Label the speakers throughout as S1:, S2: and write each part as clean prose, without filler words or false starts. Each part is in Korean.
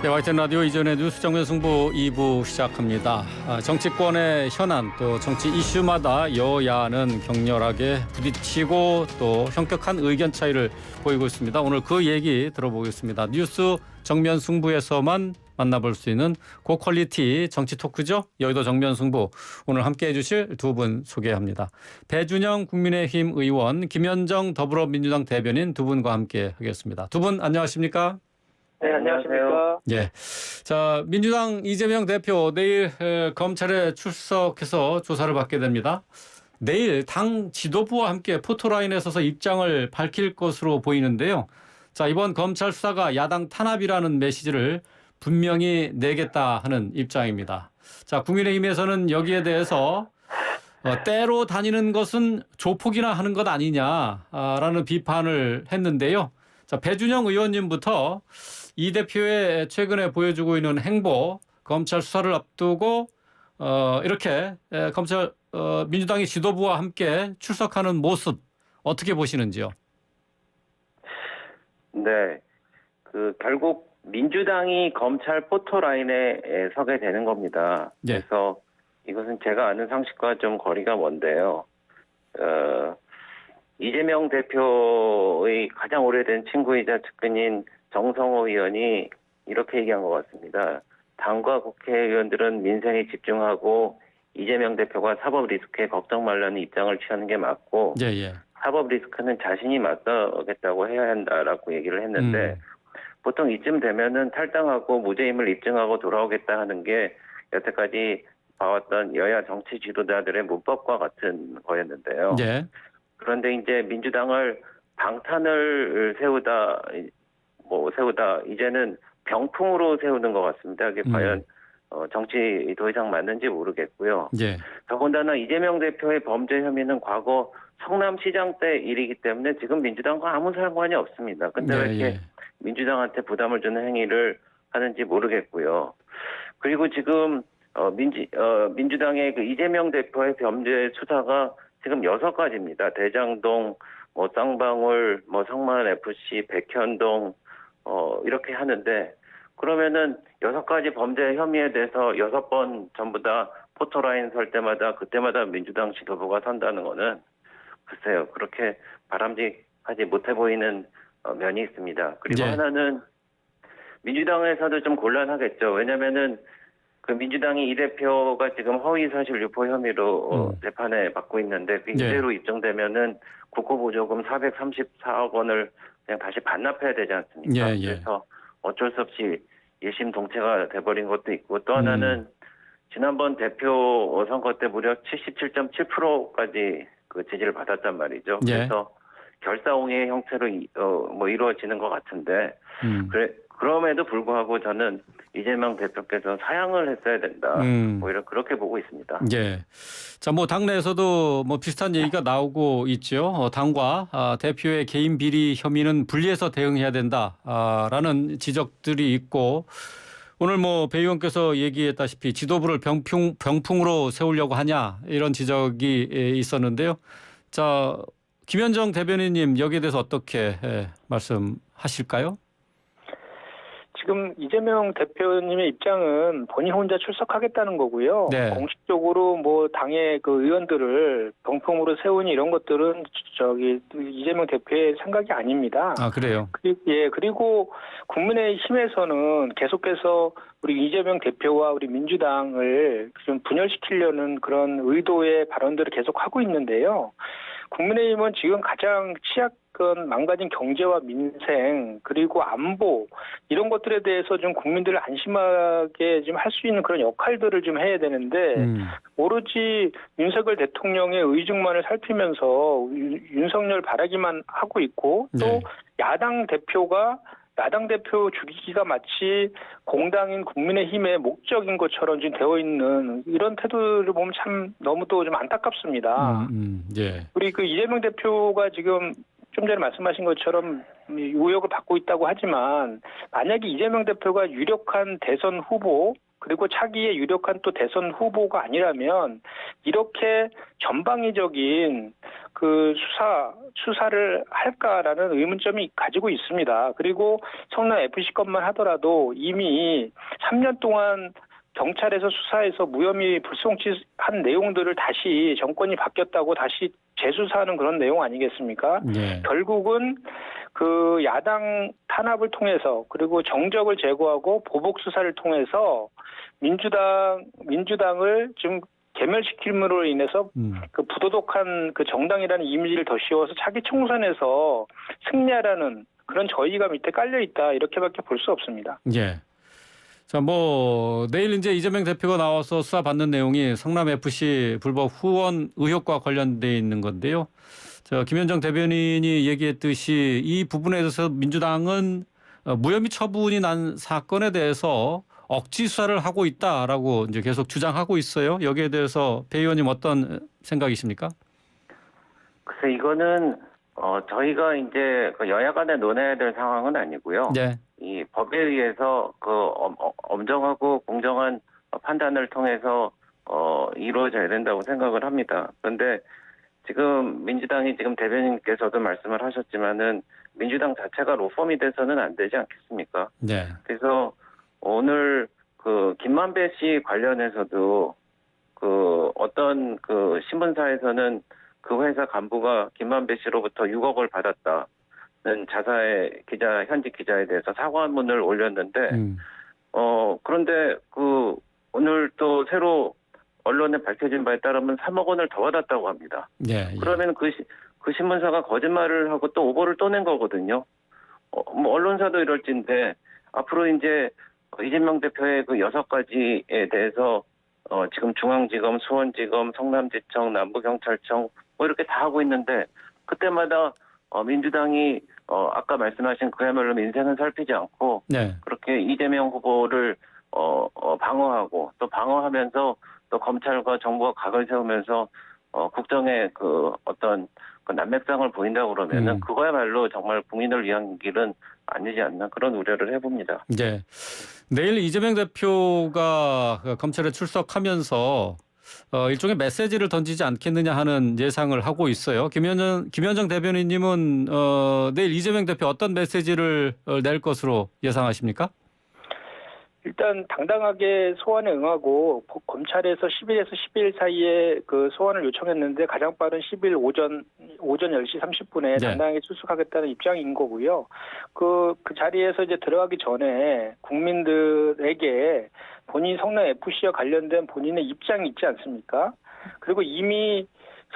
S1: 네, YTN 라디오 이전의 뉴스 정면 승부 2부 시작합니다. 정치권의 현안 또 정치 이슈마다 여야는 격렬하게 부딪히고 또 현격한 의견 차이를 보이고 있습니다. 오늘 그 얘기 들어보겠습니다. 뉴스 정면 승부에서만 만나볼 수 있는 고퀄리티 정치 토크죠. 여의도 정면 승부. 오늘 함께해 주실 두 분 소개합니다. 배준영 국민의힘 의원, 김현정 더불어민주당 대변인 두 분과 함께 하겠습니다. 두 분 안녕하십니까?
S2: 네, 안녕하십니까.
S1: 예. 자, 민주당 이재명 대표 내일 검찰에 출석해서 조사를 받게 됩니다. 내일 당 지도부와 함께 포토라인에 서서 입장을 밝힐 것으로 보이는데요. 자, 이번 검찰 수사가 야당 탄압이라는 메시지를 분명히 내겠다 하는 입장입니다. 자, 국민의힘에서는 여기에 대해서 때로 다니는 것은 조폭이나 하는 것 아니냐라는 비판을 했는데요. 자, 배준영 의원님부터 이 대표의 최근에 보여주고 있는 행보, 검찰 수사를 앞두고 이렇게 검찰 민주당의 지도부와 함께 출석하는 모습 어떻게 보시는지요?
S2: 네, 결국 민주당이 검찰 포토라인에 서게 되는 겁니다.
S1: 예.
S2: 그래서 이것은 제가 아는 상식과 좀 거리가 먼데요. 이재명 대표의 가장 오래된 친구이자 측근인 정성호 의원이 이렇게 얘기한 것 같습니다. 당과 국회의원들은 민생에 집중하고 이재명 대표가 사법 리스크에 걱정 말라는 입장을 취하는 게 맞고
S1: 예.
S2: 사법 리스크는 자신이 맞서겠다고 해야 한다라고 얘기를 했는데 보통 이쯤 되면은 탈당하고 무죄임을 입증하고 돌아오겠다 하는 게 여태까지 봐왔던 여야 정치 지도자들의 문법과 같은 거였는데요.
S1: 예.
S2: 그런데 이제 민주당을 방탄을 세우다 이제는 병풍으로 세우는 것 같습니다. 그게 과연 정치 더 이상 맞는지 모르겠고요.
S1: 예.
S2: 더군다나 이재명 대표의 범죄 혐의는 과거 성남시장 때 일이기 때문에 지금 민주당과 아무 상관이 없습니다. 근데 왜 이렇게 민주당한테 부담을 주는 행위를 하는지 모르겠고요. 그리고 지금 민주당의 그 이재명 대표의 범죄 수사가 지금 6가지입니다. 대장동, 쌍방울, 성만FC, 백현동, 이렇게 하는데, 그러면은 6가지 범죄 혐의에 대해서 6번 전부 다 포토라인 설 때마다, 그때마다 민주당 지도부가 선다는 거는, 글쎄요, 그렇게 바람직하지 못해 보이는 면이 있습니다. 그리고 하나는 민주당에서도 좀 곤란하겠죠. 왜냐면은, 민주당이 이 대표가 지금 허위사실 유포 혐의로 재판에 받고 있는데 그 이대로 입증되면은 국고보조금 434억 원을 그냥 다시 반납해야 되지 않습니까? 그래서 어쩔 수 없이 1심 동체가 돼버린 것도 있고 또 하나는 지난번 대표 선거 때 무려 77.7%까지 그 지지를 받았단 말이죠. 그래서 결사옹의 형태로 이루어지는 것 같은데 그럼에도 불구하고 저는 이재명 대표께서 사양을 했어야 된다. 오히려 그렇게 보고 있습니다.
S1: 예. 자, 당내에서도 비슷한 얘기가 나오고 있죠. 당과 대표의 개인 비리 혐의는 분리해서 대응해야 된다라는 지적들이 있고 오늘 배 의원께서 얘기했다시피 지도부를 병풍으로 세우려고 하냐 이런 지적이 있었는데요. 자, 김현정 대변인님 여기에 대해서 어떻게 말씀하실까요?
S3: 지금 이재명 대표님의 입장은 본인 혼자 출석하겠다는 거고요.
S1: 네.
S3: 공식적으로 당의 그 의원들을 병풍으로 세우니 이런 것들은 이재명 대표의 생각이 아닙니다.
S1: 아, 그래요?
S3: 그리고 국민의힘에서는 계속해서 우리 이재명 대표와 우리 민주당을 좀 분열시키려는 그런 의도의 발언들을 계속 하고 있는데요. 국민의힘은 지금 가장 망가진 경제와 민생 그리고 안보 이런 것들에 대해서 좀 국민들을 안심하게 좀 할 수 있는 그런 역할들을 좀 해야 되는데 오로지 윤석열 대통령의 의중만을 살피면서 윤석열 바라기만 하고 있고 또 야당 대표 죽이기가 마치 공당인 국민의힘의 목적인 것처럼 지금 되어 있는 이런 태도를 보면 참 너무도 좀 안타깝습니다. 우리 이재명 대표가 지금 좀 전에 말씀하신 것처럼 의혹을 받고 있다고 하지만 만약에 이재명 대표가 유력한 대선 후보 그리고 차기의 유력한 또 대선 후보가 아니라면 이렇게 전방위적인 그 수사를 할까라는 의문점이 가지고 있습니다. 그리고 성남 FC 것만 하더라도 이미 3년 동안 경찰에서 수사해서 무혐의 불송치한 내용들을 다시 정권이 바뀌었다고 다시 재수사하는 그런 내용 아니겠습니까?
S1: 네.
S3: 결국은 그 야당 탄압을 통해서 그리고 정적을 제거하고 보복 수사를 통해서 민주당을 좀 개멸시킴으로 인해서 그 부도덕한 그 정당이라는 이미지를 더 씌워서 차기 총선에서 승리하라는 그런 저의가 밑에 깔려 있다 이렇게밖에 볼 수 없습니다.
S1: 예. 자, 뭐 내일 이제 이재명 대표가 나와서 수사 받는 내용이 성남 FC 불법 후원 의혹과 관련돼 있는 건데요. 저 김현정 대변인이 얘기했듯이 이 부분에 대해서 민주당은 무혐의 처분이 난 사건에 대해서 억지 수사를 하고 있다라고 이제 계속 주장하고 있어요. 여기에 대해서 배 의원님 어떤 생각이십니까?
S2: 글쎄 이거는 저희가 이제 그 여야 간에 논해야 될 상황은 아니고요.
S1: 네.
S2: 이 법에 의해서 그 엄정하고 공정한 판단을 통해서 이루어져야 된다고 생각을 합니다. 그런데 지금 민주당이 지금 대변인께서도 말씀을 하셨지만은 민주당 자체가 로펌이 돼서는 안 되지 않겠습니까?
S1: 네.
S2: 그래서 오늘 그 김만배 씨 관련해서도 그 어떤 그 신문사에서는 그 회사 간부가 김만배 씨로부터 6억을 받았다는 자사의 현직 기자에 대해서 사과문을 올렸는데 그런데 그 오늘 또 새로 언론에 밝혀진 바에 따르면 3억 원을 더 받았다고 합니다.
S1: 네.
S2: 그러면 그 신문사가 거짓말을 하고 또 오보를 또 낸 거거든요. 뭐 언론사도 이럴진데 앞으로 이제 이재명 대표의 그 6가지에 대해서 지금 중앙지검, 수원지검, 성남지청, 남부경찰청 뭐 이렇게 다 하고 있는데 그때마다 민주당이 아까 말씀하신 그야말로 민생은 살피지 않고
S1: 네.
S2: 그렇게 이재명 후보를 방어하고 또 방어하면서 또 검찰과 정부가 각을 세우면서 국정의 그 어떤 그 난맥상을 보인다고 그러면은 그거야말로 정말 국민을 위한 길은 아니지 않나 그런 우려를 해봅니다.
S1: 네. 내일 이재명 대표가 검찰에 출석하면서 일종의 메시지를 던지지 않겠느냐 하는 예상을 하고 있어요. 김현정 대변인님은 내일 이재명 대표 어떤 메시지를 낼 것으로 예상하십니까?
S3: 일단 당당하게 소환에 응하고 검찰에서 10일에서 12일 사이에 그 소환을 요청했는데 가장 빠른 10일 오전 10시 30분에
S1: 네.
S3: 당당하게 출석하겠다는 입장인 거고요. 그 자리에서 이제 들어가기 전에 국민들에게 본인 성남 FC와 관련된 본인의 입장이 있지 않습니까? 그리고 이미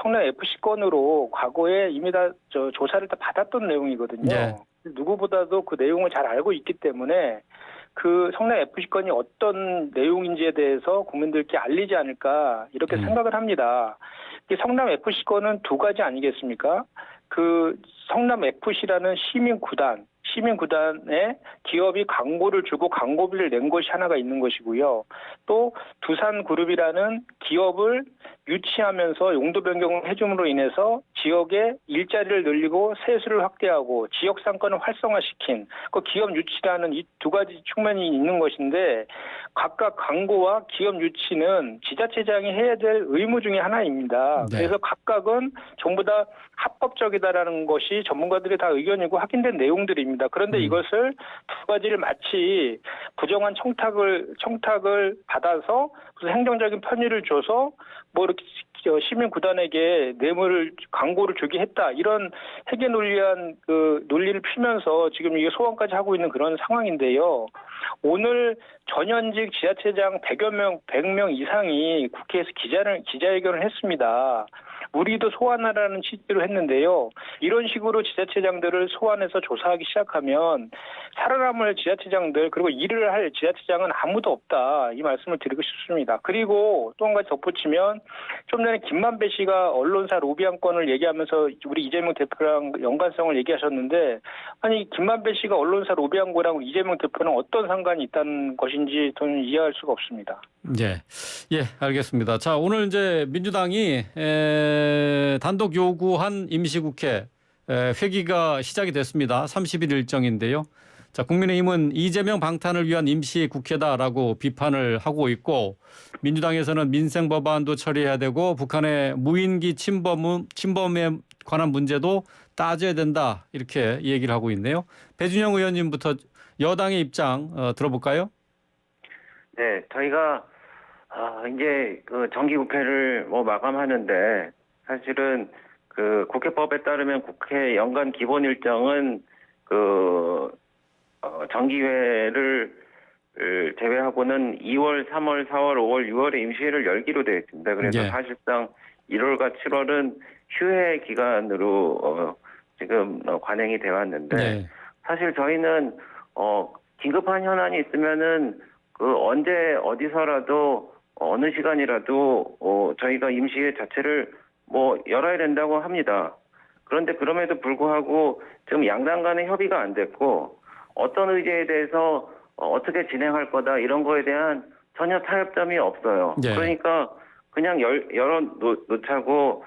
S3: 성남 FC 건으로 과거에 이미 다 조사를 다 받았던 내용이거든요.
S1: 네.
S3: 누구보다도 그 내용을 잘 알고 있기 때문에 그 성남 FC 건이 어떤 내용인지에 대해서 국민들께 알리지 않을까 이렇게 생각을 합니다. 성남 FC 건은 두 가지 아니겠습니까? 그 성남 FC라는 시민구단에 기업이 광고를 주고 광고비를 낸 것이 하나가 있는 것이고요. 또 두산그룹이라는 기업을 유치하면서 용도 변경을 해줌으로 인해서 지역의 일자리를 늘리고 세수를 확대하고 지역 상권을 활성화시킨 그 기업 유치라는 이 두 가지 측면이 있는 것인데 각각 광고와 기업 유치는 지자체장이 해야 될 의무 중에 하나입니다.
S1: 네.
S3: 그래서 각각은 전부 다 합법적이다라는 것이 전문가들의 다 의견이고 확인된 내용들입니다. 그런데 이것을 두 가지를 마치 부정한 청탁을 받아서 무슨 행정적인 편의를 줘서 뭐 이렇게 시민구단에게 뇌물을 광고를 주게 했다 이런 회계 논리한 그 논리를 피면서 지금 이게 소환까지 하고 있는 그런 상황인데요. 오늘 전현직 지자체장 100명 이상이 국회에서 기자회견을 했습니다. 우리도 소환하라는 취지로 했는데요. 이런 식으로 지자체장들을 소환해서 조사하기 시작하면 살아남을 지자체장들 그리고 일을 할 지자체장은 아무도 없다. 이 말씀을 드리고 싶습니다. 그리고 또 한 가지 덧붙이면 좀 전에 김만배 씨가 언론사 로비한 건을 얘기하면서 우리 이재명 대표랑 연관성을 얘기하셨는데 아니 김만배 씨가 언론사 로비한 거랑 이재명 대표는 어떤 상관이 있다는 것인지 저는 이해할 수가 없습니다.
S1: 예, 알겠습니다. 자, 오늘 이제 민주당이 단독 요구한 임시국회 회기가 시작이 됐습니다. 30일 일정인데요. 자, 국민의힘은 이재명 방탄을 위한 임시국회다라고 비판을 하고 있고 민주당에서는 민생 법안도 처리해야 되고 북한의 무인기 침범에 관한 문제도 따져야 된다 이렇게 얘기를 하고 있네요. 배준영 의원님부터 여당의 입장 들어볼까요?
S2: 네, 저희가 이제 그 정기국회를 마감하는데 사실은 그 국회법에 따르면 국회 연간 기본 일정은 그 정기회를 제외하고는 2월, 3월, 4월, 5월, 6월에 임시회를 열기로 되어 있습니다. 그래서
S1: 예.
S2: 사실상 1월과 7월은 휴회 기간으로 지금 관행이 되어 왔는데
S1: 네.
S2: 사실 저희는 긴급한 현안이 있으면은 그 언제 어디서라도 어느 시간이라도 저희가 임시회 자체를 열어야 된다고 합니다. 그런데 그럼에도 불구하고 지금 양당 간의 협의가 안 됐고 어떤 의제에 대해서 어떻게 진행할 거다 이런 거에 대한 전혀 타협점이 없어요.
S1: 네.
S2: 그러니까 그냥 열어 놓자고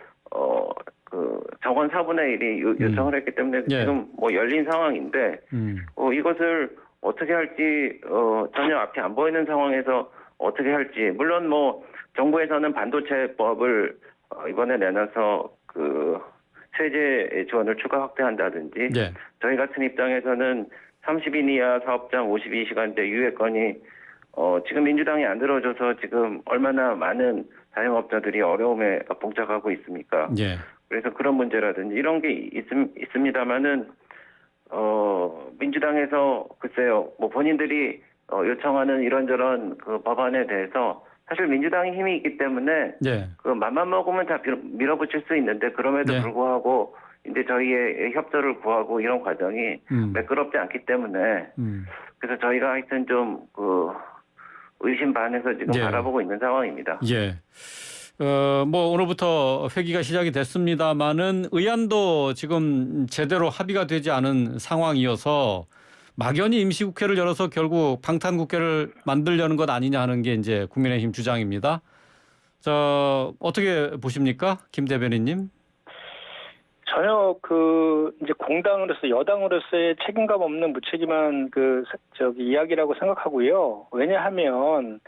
S2: 그 정원 4분의 1이 요청을 했기 때문에
S1: 네.
S2: 지금 열린 상황인데 이것을 어떻게 할지 전혀 앞이 안 보이는 상황에서 어떻게 할지 물론 정부에서는 반도체법을 이번에 내놔서 그 세제 지원을 추가 확대한다든지
S1: 네.
S2: 저희 같은 입장에서는 30인 이하 사업장 52시간대 유예권이 지금 민주당이 안 들어줘서 지금 얼마나 많은 자영업자들이 어려움에 봉착하고 있습니까?
S1: 예.
S2: 그래서 그런 문제라든지 이런 게 있습니다만은 민주당에서 글쎄요 본인들이 요청하는 이런저런 그 법안에 대해서 사실 민주당이 힘이 있기 때문에
S1: 예.
S2: 그 맘만 먹으면 다 밀어붙일 수 있는데 그럼에도
S1: 네.
S2: 불구하고 이제 저희의 협조를 구하고 이런 과정이 매끄럽지 않기 때문에 그래서 저희가 하여튼 좀 그 의심 반해서 지금
S1: 예.
S2: 바라보고 있는 상황입니다.
S1: 예. 오늘부터 회기가 시작이 됐습니다만은 의안도 지금 제대로 합의가 되지 않은 상황이어서 막연히 임시국회를 열어서 결국 방탄국회를 만들려는 것 아니냐 하는 게 이제 국민의힘 주장입니다. 어떻게 보십니까? 김 대변인님?
S3: 전혀 이제 공당으로서 여당으로서의 책임감 없는 무책임한 이야기라고 생각하고요. 왜냐하면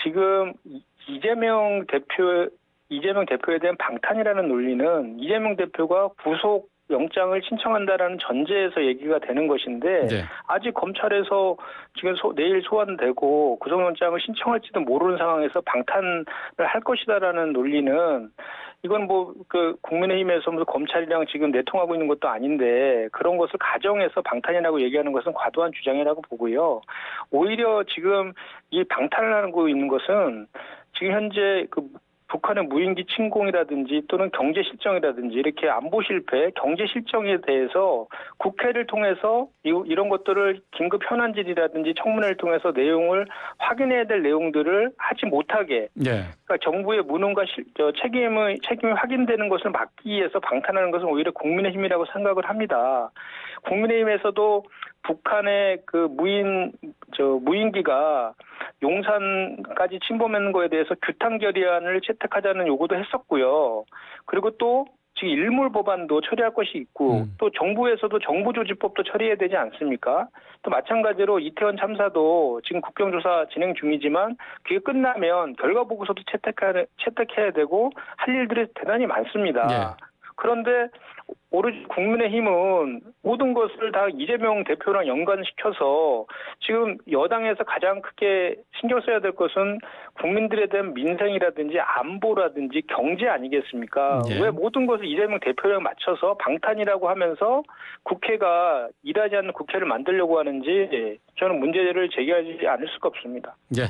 S3: 지금 이재명 대표에 대한 방탄이라는 논리는 이재명 대표가 구속 영장을 신청한다라는 전제에서 얘기가 되는 것인데
S1: 네.
S3: 아직 검찰에서 지금 내일 소환되고 구속영장을 신청할지도 모르는 상황에서 방탄을 할 것이다라는 논리는 이건 국민의힘에서 검찰이랑 지금 내통하고 있는 것도 아닌데 그런 것을 가정해서 방탄이라고 얘기하는 것은 과도한 주장이라고 보고요. 오히려 지금 이 방탄을 하고 있는 것은 지금 현재 북한의 무인기 침공이라든지 또는 경제 실정이라든지 이렇게 안보 실패, 경제 실정에 대해서 국회를 통해서 이런 것들을 긴급 현안질이라든지 청문회를 통해서 내용을 확인해야 될 내용들을 하지 못하게
S1: 네.
S3: 그러니까 정부의 무능과 책임이 확인되는 것을 막기 위해서 방탄하는 것은 오히려 국민의힘이라고 생각을 합니다. 국민의힘에서도 북한의 무인기가 용산까지 침범하는 거에 대해서 규탄 결의안을 채택하자는 요구도 했었고요. 그리고 또 지금 일몰 법안도 처리할 것이 있고 또 정부에서도 정부조직법도 처리해야 되지 않습니까? 또 마찬가지로 이태원 참사도 지금 국정조사 진행 중이지만 그게 끝나면 결과 보고서도 채택해야 되고 할 일들이 대단히 많습니다.
S1: 네.
S3: 그런데 오로지 국민의힘은 모든 것을 다 이재명 대표랑 연관시켜서 지금 여당에서 가장 크게 신경 써야 될 것은 국민들에 대한 민생이라든지 안보라든지 경제 아니겠습니까?
S1: 네.
S3: 왜 모든 것을 이재명 대표랑 맞춰서 방탄이라고 하면서 국회가 일하지 않는 국회를 만들려고 하는지 저는 문제를 제기하지 않을 수가 없습니다.
S1: 네.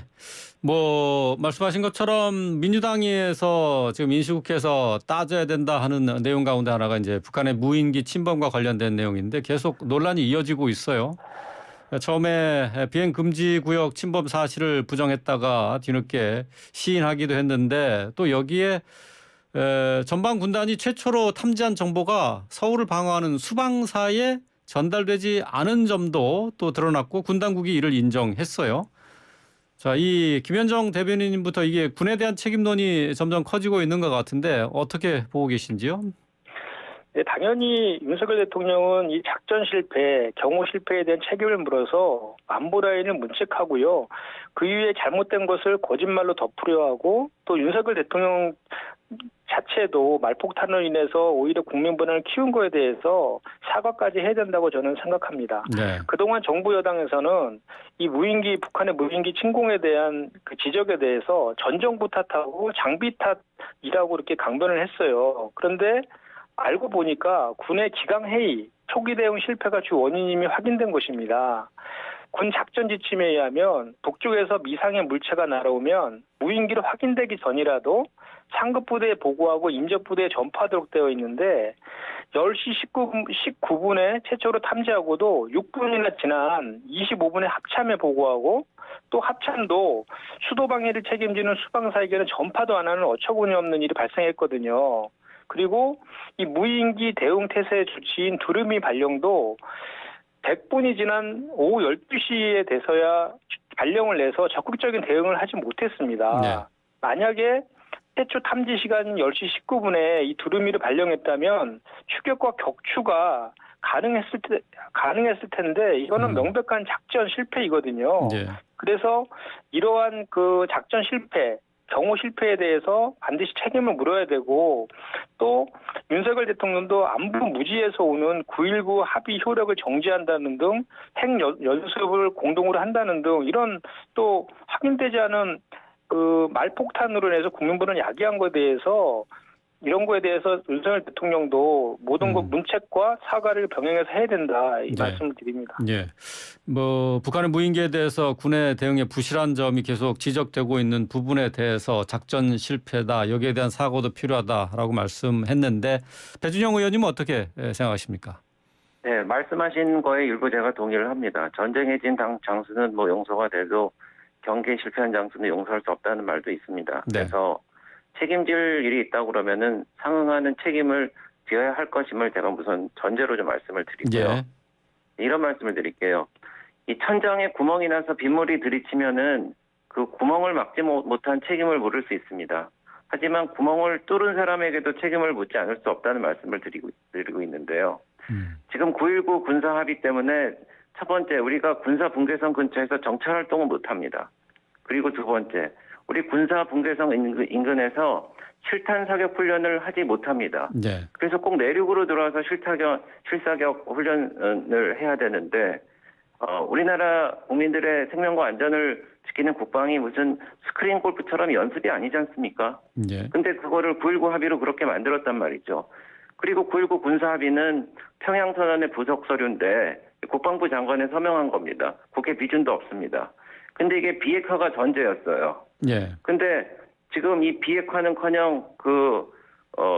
S1: 말씀하신 것처럼 민주당에서 지금 인수국회에서 따져야 된다 하는 내용 가운데 하나가 이제 북한의 무인기 침범과 관련된 내용인데 계속 논란이 이어지고 있어요. 처음에 비행 금지 구역 침범 사실을 부정했다가 뒤늦게 시인하기도 했는데 또 여기에 전방 군단이 최초로 탐지한 정보가 서울을 방어하는 수방사에 전달되지 않은 점도 또 드러났고 군당국이 이를 인정했어요. 자, 이 김현정 대변인님부터 이게 군에 대한 책임론이 점점 커지고 있는 것 같은데 어떻게 보고 계신지요?
S3: 네, 당연히 윤석열 대통령은 이 작전 실패, 경호 실패에 대한 책임을 물어서 안보 라인을 문책하고요. 그 이후에 잘못된 것을 거짓말로 덮으려 하고 또 윤석열 대통령 자체도 말폭탄으로 인해서 오히려 국민 분란을 키운 거에 대해서 사과까지 해야 된다고 저는 생각합니다.
S1: 네.
S3: 그동안 정부 여당에서는 이 북한의 무인기 침공에 대한 그 지적에 대해서 전 정부 탓하고 장비 탓이라고 이렇게 강변을 했어요. 그런데 알고 보니까 군의 기강회의, 초기 대응 실패가 주 원인임이 확인된 것입니다. 군 작전 지침에 의하면 북쪽에서 미상의 물체가 날아오면 무인기로 확인되기 전이라도 상급 부대에 보고하고 인접 부대에 전파하도록 되어 있는데 10시 19분에 최초로 탐지하고도 6분이나 지난 25분에 합참에 보고하고 또 합참도 수도 방해를 책임지는 수방사에게는 전파도 안 하는 어처구니 없는 일이 발생했거든요. 그리고 이 무인기 대응 태세 조치인 두루미 발령도 100분이 지난 오후 12시에 돼서야 발령을 내서 적극적인 대응을 하지 못했습니다.
S1: 네.
S3: 만약에 최초 탐지 시간 10시 19분에 이 두루미를 발령했다면 추격과 격추가 가능했을 텐데 이거는 명백한 작전 실패이거든요.
S1: 네.
S3: 그래서 이러한 그 작전 실패, 경호 실패에 대해서 반드시 책임을 물어야 되고 또 윤석열 대통령도 안보 무지에서 오는 9.19 합의 효력을 정지한다는 등 핵 연습을 공동으로 한다는 등 이런 또 확인되지 않은 그 말폭탄으로 인해서 국민분을 야기한 것에 대해서 이런 거에 대해서 윤석열 대통령도 모든 것 문책과 사과를 병행해서 해야 된다 이
S1: 네.
S3: 말씀을 드립니다.
S1: 예. 북한의 무인기에 대해서 군의 대응에 부실한 점이 계속 지적되고 있는 부분에 대해서 작전 실패다. 여기에 대한 사고도 필요하다라고 말씀했는데 배준영 의원님은 어떻게 생각하십니까?
S2: 네, 말씀하신 거에 일부 제가 동의를 합니다. 전쟁에 진 장수는 용서가 돼도 경계에 실패한 장수는 용서할 수 없다는 말도 있습니다.
S1: 네.
S2: 그래서 책임질 일이 있다고 그러면은 상응하는 책임을 지어야 할 것임을 제가 우선 전제로 좀 말씀을 드리고요.
S1: 예.
S2: 이런 말씀을 드릴게요. 이 천장에 구멍이 나서 빗물이 들이치면은 그 구멍을 막지 못한 책임을 물을 수 있습니다. 하지만 구멍을 뚫은 사람에게도 책임을 묻지 않을 수 없다는 말씀을 드리고 있는데요. 지금 9.19 군사 합의 때문에 첫 번째 우리가 군사 분계선 근처에서 정찰 활동을 못합니다. 그리고 두 번째 우리 군사 분계선 인근에서 실탄 사격 훈련을 하지 못합니다.
S1: 네.
S2: 그래서 꼭 내륙으로 들어와서 실사격 훈련을 해야 되는데 우리나라 국민들의 생명과 안전을 지키는 국방이 무슨 스크린 골프처럼 연습이 아니지 않습니까?
S1: 예.
S2: 근데 그거를 9.19 합의로 그렇게 만들었단 말이죠. 그리고 9.19 군사 합의는 평양선언의 부속 서류인데 국방부 장관에 서명한 겁니다. 국회 비준도 없습니다. 근데 이게 비핵화가 전제였어요.
S1: 예.
S2: 근데 지금 이 비핵화는커녕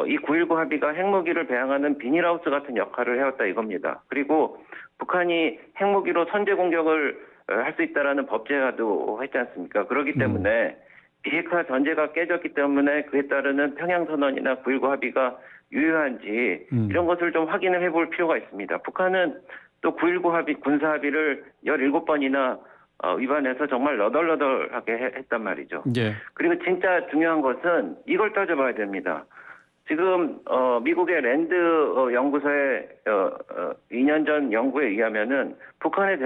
S2: 이 9.19 합의가 핵무기를 배양하는 비닐하우스 같은 역할을 해왔다 이겁니다. 그리고 북한이 핵무기로 선제 공격을 할 수 있다라는 법제화도 했지 않습니까? 그렇기 때문에 비핵화 전제가 깨졌기 때문에 그에 따르는 평양선언이나 9.19 합의가 유효한지 이런 것을 좀 확인을 해볼 필요가 있습니다. 북한은 또 9.19 합의, 군사 합의를 17번이나 위반해서 정말 너덜너덜하게 했단 말이죠.
S1: 예.
S2: 그리고 진짜 중요한 것은 이걸 따져봐야 됩니다. 지금 미국의 랜드 연구소의 2년 전 연구에 의하면은 북한의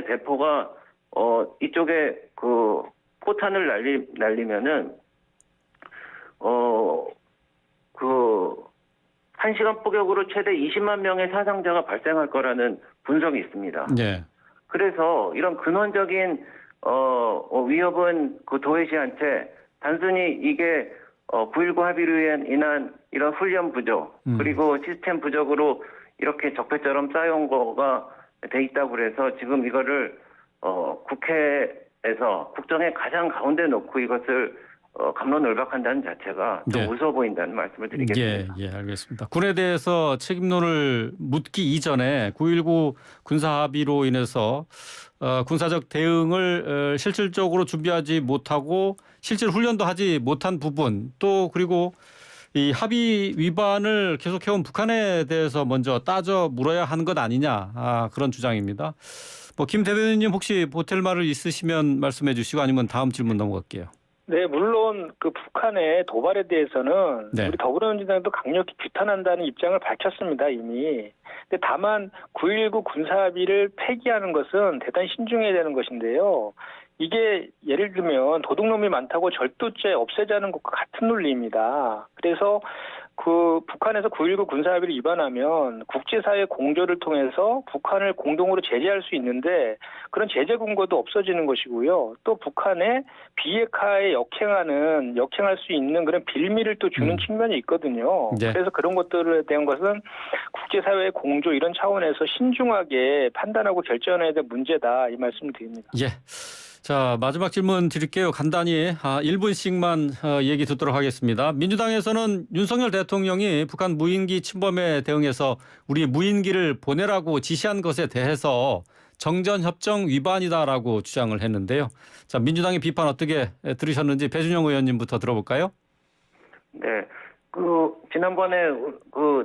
S2: 대포가 이쪽에 그 포탄을 날리면은 그 1시간 포격으로 최대 20만 명의 사상자가 발생할 거라는 분석이 있습니다.
S1: 예.
S2: 그래서 이런 근원적인 위협은 그 도외시한테 단순히 이게 9.19 합의로 인한 이런 훈련 부족 그리고 시스템 부족으로 이렇게 적폐처럼 쌓여온 거가 돼 있다고 그래서 지금 이거를 국회에서 국정의 가장 가운데 놓고 이것을 갑론을박한다는 자체가 좀
S1: 네.
S2: 무서워 보인다는 말씀을 드리겠습니다.
S1: 예, 알겠습니다. 군에 대해서 책임론을 묻기 이전에 9.19 군사 합의로 인해서 군사적 대응을 실질적으로 준비하지 못하고 실질 훈련도 하지 못한 부분 또 그리고 이 합의 위반을 계속해온 북한에 대해서 먼저 따져 물어야 하는 것 아니냐 그런 주장입니다. 김 대변인님 혹시 보탤 말을 있으시면 말씀해 주시고 아니면 다음 질문 넘어갈게요.
S3: 네, 물론 그 북한의 도발에 대해서는
S1: 네.
S3: 우리 더불어민주당도 강력히 규탄한다는 입장을 밝혔습니다, 이미. 근데 다만 9.19 군사합의를 폐기하는 것은 대단히 신중해야 되는 것인데요. 이게 예를 들면 도둑놈이 많다고 절도죄 없애자는 것과 같은 논리입니다. 그래서 그 북한에서 9.19 군사합의를 위반하면 국제사회 공조를 통해서 북한을 공동으로 제재할 수 있는데 그런 제재 근거도 없어지는 것이고요. 또 북한의 비핵화에 역행할 수 있는 그런 빌미를 또 주는 측면이 있거든요.
S1: 네.
S3: 그래서 그런 것들에 대한 것은 국제사회의 공조 이런 차원에서 신중하게 판단하고 결정해야 될 문제다 이 말씀을 드립니다.
S1: 예. 자, 마지막 질문 드릴게요. 간단히 1분씩만 얘기 듣도록 하겠습니다. 민주당에서는 윤석열 대통령이 북한 무인기 침범에 대응해서 우리 무인기를 보내라고 지시한 것에 대해서 정전협정 위반이다라고 주장을 했는데요. 자, 민주당의 비판 어떻게 들으셨는지 배준영 의원님부터 들어볼까요?
S2: 네. 지난번에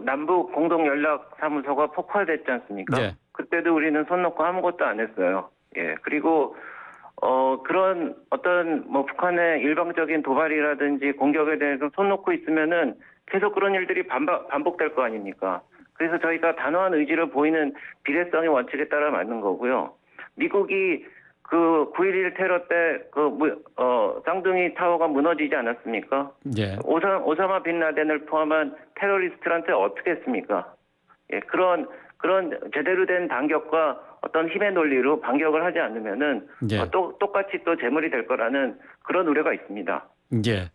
S2: 남북 공동연락사무소가 폭파됐지 않습니까?
S1: 네.
S2: 그때도 우리는 손 놓고 아무것도 안 했어요. 예. 그리고 그런 어떤 북한의 일방적인 도발이라든지 공격에 대해서 손 놓고 있으면은 계속 그런 일들이 반복될 거 아닙니까? 그래서 저희가 단호한 의지를 보이는 비례성의 원칙에 따라 맞는 거고요. 미국이 9.11 테러 때 쌍둥이 타워가 무너지지 않았습니까?
S1: 예.
S2: 오사마 빈 라덴을 포함한 테러리스트한테 어떻게 했습니까? 예, 그런 제대로 된 반격과 어떤 힘의 논리로 반격을 하지 않으면은
S1: 예.
S2: 똑같이 또 재물이 될 거라는 그런 우려가 있습니다.
S1: 예.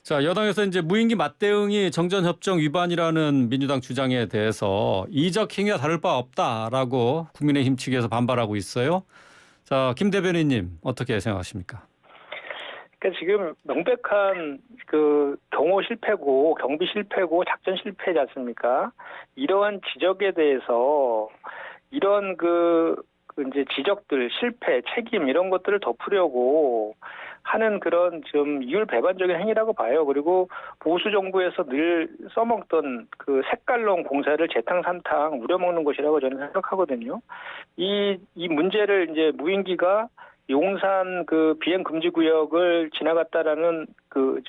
S1: 자, 여당에서 이제 무인기 맞대응이 정전협정 위반이라는 민주당 주장에 대해서 이적 행위와 다를 바 없다라고 국민의힘 측에서 반발하고 있어요. 자, 김 대변인님 어떻게 생각하십니까?
S3: 그러니까 지금 명백한 경호 실패고 경비 실패고 작전 실패지 않습니까? 이러한 지적에 대해서 이런 이제 지적들 실패 책임 이런 것들을 덮으려고 하는 그런 좀 이율배반적인 행위라고 봐요. 그리고 보수 정부에서 늘 써먹던 색깔론 공사를 재탕3탕 우려먹는 것이라고 저는 생각하거든요. 이 문제를 이제 무인기가 용산 비행 금지 구역을 지나갔다라는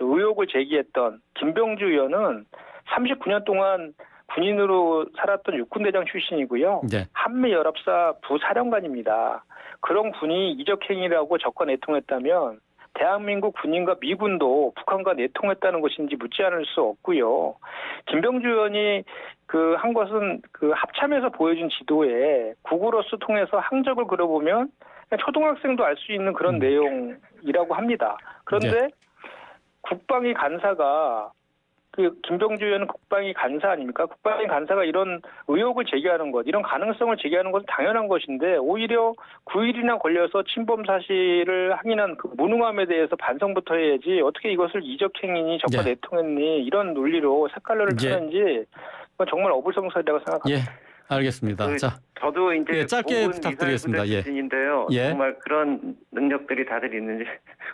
S3: 의혹을 제기했던 김병주 의원은 39년 동안 군인으로 살았던 육군대장 출신이고요.
S1: 네.
S3: 한미연합사 부사령관입니다. 그런 군이 이적행위라고 적과 내통했다면 대한민국 군인과 미군도 북한과 내통했다는 것인지 묻지 않을 수 없고요. 김병주 의원이 한 것은 합참에서 보여준 지도에 구글어스 통해서 항적을 그려보면 그냥 초등학생도 알 수 있는 그런 내용이라고 합니다. 그런데
S1: 네.
S3: 국방위 간사가 김병주 의원은 국방위 간사 아닙니까? 국방위 간사가 이런 의혹을 제기하는 것, 이런 가능성을 제기하는 것은 당연한 것인데 오히려 9일이나 걸려서 침범 사실을 확인한 무능함에 대해서 반성부터 해야지 어떻게 이것을 이적행위니 적과
S1: 네.
S3: 내통했니 이런 논리로 색깔론을
S1: 예.
S3: 펴는지 정말 어불성설이라고 생각합니다.
S1: 예, 알겠습니다. 자,
S2: 저도 이제
S1: 짧게 부탁드리겠습니다. 예.
S2: 출신인데요.
S1: 예.
S2: 정말 그런 능력들이 다들 있는지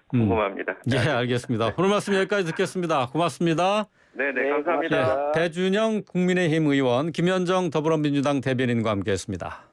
S2: 궁금합니다.
S1: 예, 알겠습니다. 오늘 말씀 여기까지 듣겠습니다. 고맙습니다.
S2: 네, 감사합니다.
S3: 고맙습니다.
S1: 배준영 국민의힘 의원, 김현정 더불어민주당 대변인과 함께했습니다.